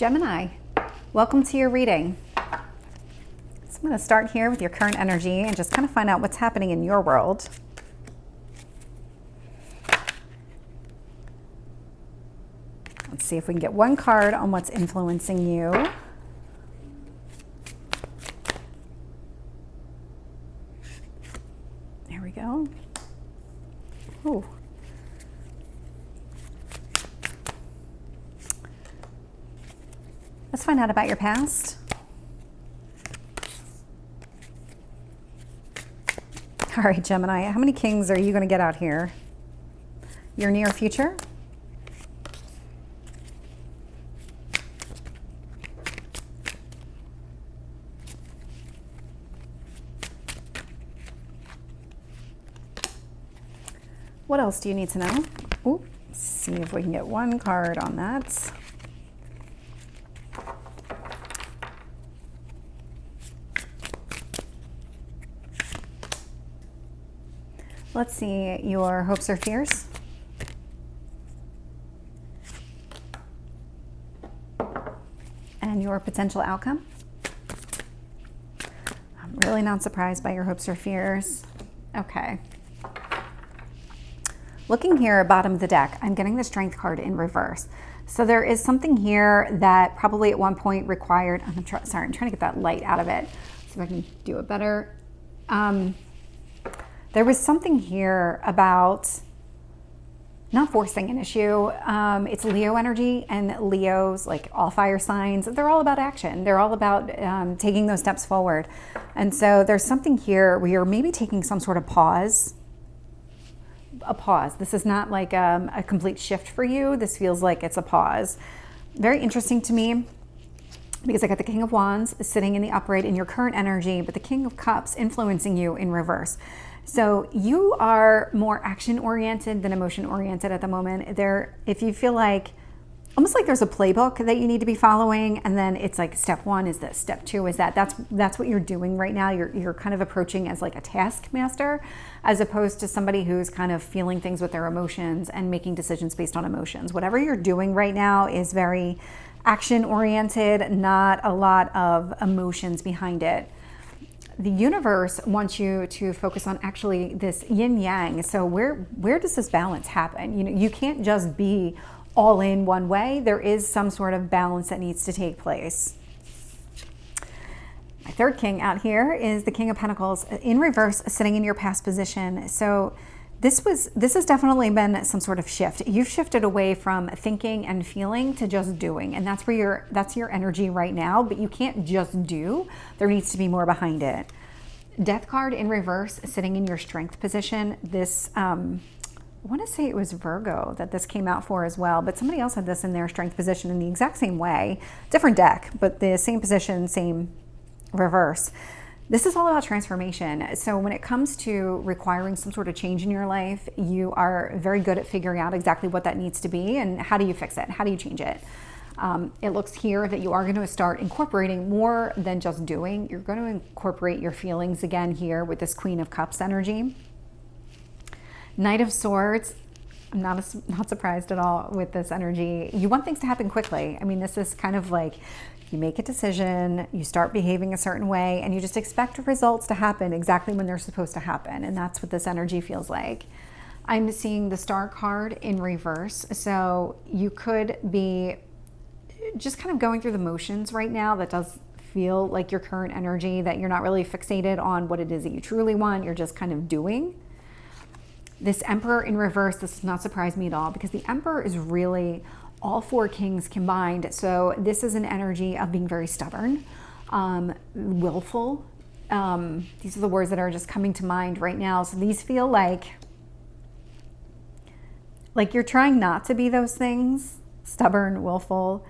Gemini, welcome to your reading. So I'm going to start here with your current energy and just kind of find out what's happening in your world. Let's see if we can get one card on what's influencing you. There we go. Ooh. Let's find out about your past. All right, Gemini, how many kings are you going to get out here? Your near future? What else do you need to know? Ooh, see if we can get one card on that. Let's see your hopes or fears. And your potential outcome. I'm really not surprised by your hopes or fears. Okay. Looking here at bottom of the deck, I'm getting the Strength card in reverse. So there is something here that probably at one point required, I'm trying to get that light out of it. See if I can do it better. There was something here about not forcing an issue. It's Leo energy, and Leos, like all fire signs, they're all about action. They're all about taking those steps forward. And so there's something here where you're maybe taking some sort of pause. A pause. This is not like a complete shift for you. This feels like it's a pause. Very interesting to me because I got the King of Wands sitting in the upright in your current energy, but the King of Cups influencing you in reverse. So you are more action-oriented than emotion-oriented at the moment. If you feel like, almost like there's a playbook that you need to be following, and then it's like step one is this, step two is that. That's what you're doing right now. You're kind of approaching as like a taskmaster, as opposed to somebody who's kind of feeling things with their emotions and making decisions based on emotions. Whatever you're doing right now is very action-oriented, not a lot of emotions behind it. The universe wants you to focus on actually this yin yang. So where does this balance happen? You know, you can't just be all in one way. There is some sort of balance that needs to take place. My third king out here is the King of Pentacles in reverse, sitting in your past position. So this has definitely been some sort of shift. You've shifted away from thinking and feeling to just doing, and that's your energy right now. But you can't just do. There needs to be more behind it. Death card in reverse, sitting in your Strength position. This I want to say it was Virgo that this came out for as well, but somebody else had this in their Strength position in the exact same way, different deck, but the same position, same reverse. This is all about transformation. So when it comes to requiring some sort of change in your life, you are very good at figuring out exactly what that needs to be and how do you fix it? How do you change it? It looks here that you are going to start incorporating more than just doing. You're going to incorporate your feelings again here with this Queen of Cups energy. Knight of Swords. I'm not surprised at all with this energy. You want things to happen quickly. I mean, this is kind of like you make a decision, you start behaving a certain way, and you just expect results to happen exactly when they're supposed to happen. And that's what this energy feels like. I'm seeing the Star card in reverse. So you could be just kind of going through the motions right now. That does feel like your current energy, that you're not really fixated on what it is that you truly want. You're just kind of doing. This Emperor in reverse, this does not surprise me at all because the Emperor is really all four kings combined. So this is an energy of being very stubborn, willful. These are the words that are just coming to mind right now. So these feel like you're trying not to be those things, stubborn, willful,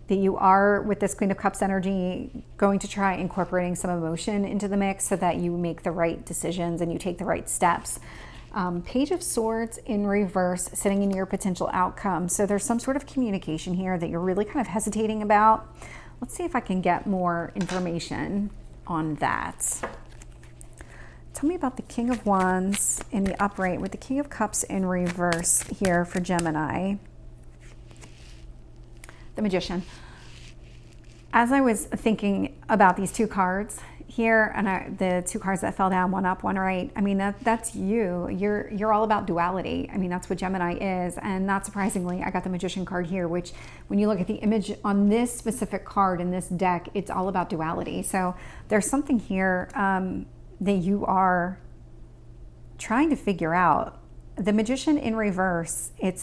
that you are with this Queen of Cups energy going to try incorporating some emotion into the mix so that you make the right decisions and you take the right steps. Page of Swords in reverse, sitting in your potential outcome. So there's some sort of communication here that you're really kind of hesitating about. Let's see if I can get more information on that. Tell me about the King of Wands in the upright with the King of Cups in reverse here for Gemini. The Magician. As I was thinking about these two cards here, and the two cards that fell down, one up, one right, I mean, that's you. You're all about duality. I mean, that's what Gemini is. And not surprisingly, I got the Magician card here, which when you look at the image on this specific card in this deck, it's all about duality. So there's something here that you are trying to figure out. The Magician in reverse, it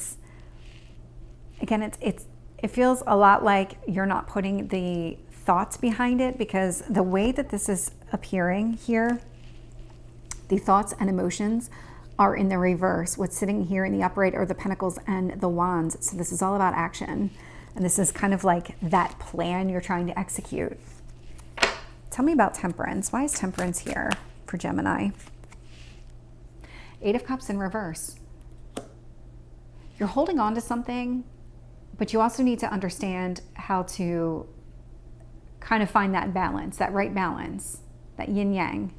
feels a lot like you're not putting the thoughts behind it, because the way that this is appearing here, the thoughts and emotions are in the reverse. What's sitting here in the upright are the Pentacles and the Wands. So this is all about action. And this is kind of like that plan you're trying to execute. Tell me about Temperance. Why is Temperance here for Gemini? Eight of Cups in reverse. You're holding on to something, but you also need to understand how to kind of find that balance, that right balance, that yin yang.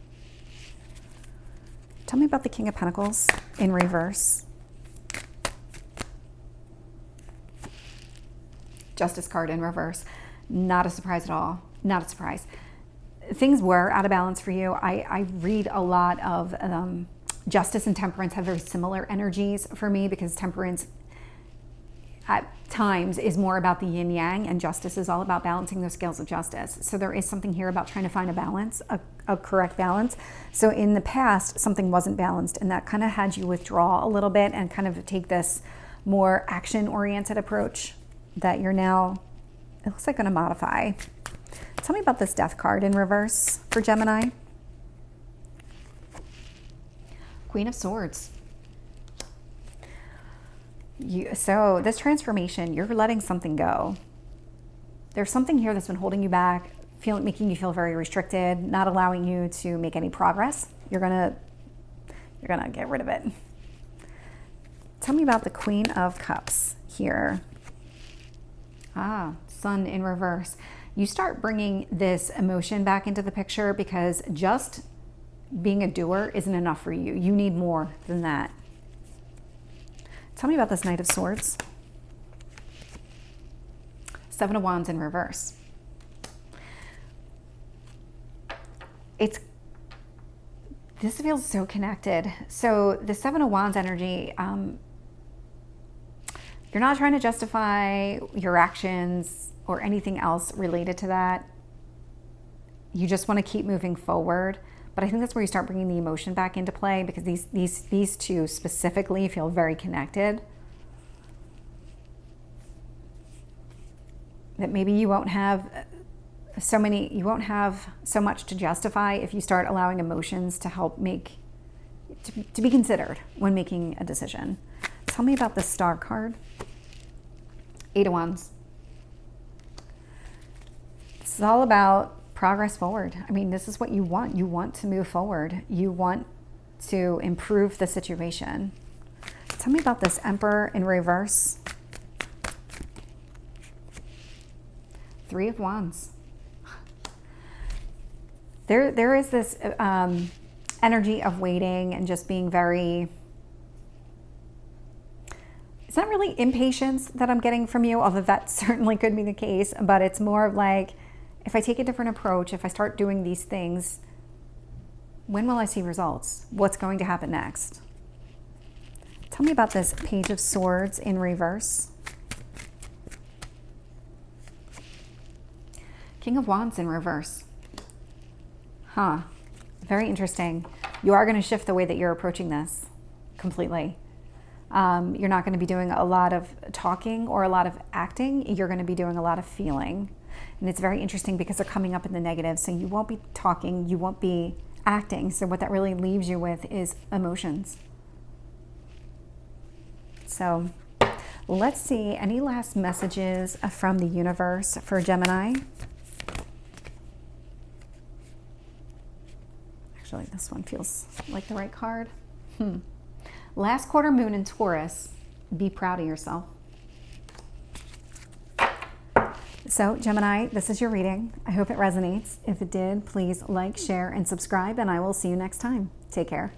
Tell me about the King of Pentacles in reverse. Justice card in reverse. Not a surprise at all. Not a surprise. Things were out of balance for you. I read a lot of Justice and Temperance have very similar energies for me, because Temperance at times is more about the yin yang, and Justice is all about balancing those scales of justice. So there is something here about trying to find a balance, a correct balance. So in the past, something wasn't balanced, and that kind of had you withdraw a little bit and kind of take this more action-oriented approach that you're now, it looks like, going to modify. Tell me about this Death card in reverse for Gemini. Queen of Swords. So this transformation, you're letting something go. There's something here that's been holding you back, making you feel very restricted, not allowing you to make any progress. You're gonna get rid of it. Tell me about the Queen of Cups here. Sun in reverse. You start bringing this emotion back into the picture, because just being a doer isn't enough for you. You need more than that. Tell me about this Knight of Swords. Seven of Wands in reverse. This feels so connected. So the Seven of Wands energy, you're not trying to justify your actions or anything else related to that. You just want to keep moving forward. But I think that's where you start bringing the emotion back into play, because these two specifically feel very connected. That maybe you won't have so much to justify if you start allowing emotions to help to be considered when making a decision. Tell me about the Star card. Eight of Wands. This is all about progress forward. I mean, this is what you want. You want to move forward. You want to improve the situation. Tell me about this Emperor in reverse. Three of Wands. There is this energy of waiting and just being very... It's not really impatience that I'm getting from you, although that certainly could be the case, but it's more of like, if I take a different approach, if I start doing these things, when will I see results? What's going to happen next? Tell me about this Page of Swords in reverse. King of Wands in reverse. Very interesting. You are going to shift the way that you're approaching this completely. You're not going to be doing a lot of talking or a lot of acting. You're going to be doing a lot of feeling. And it's very interesting because they're coming up in the negative. So you won't be talking, you won't be acting. So what that really leaves you with is emotions. So let's see, any last messages from the universe for Gemini? Actually, this one feels like the right card. Last quarter moon in Taurus. Be proud of yourself. So Gemini, this is your reading. I hope it resonates. If it did, please like, share, and subscribe, and I will see you next time. Take care.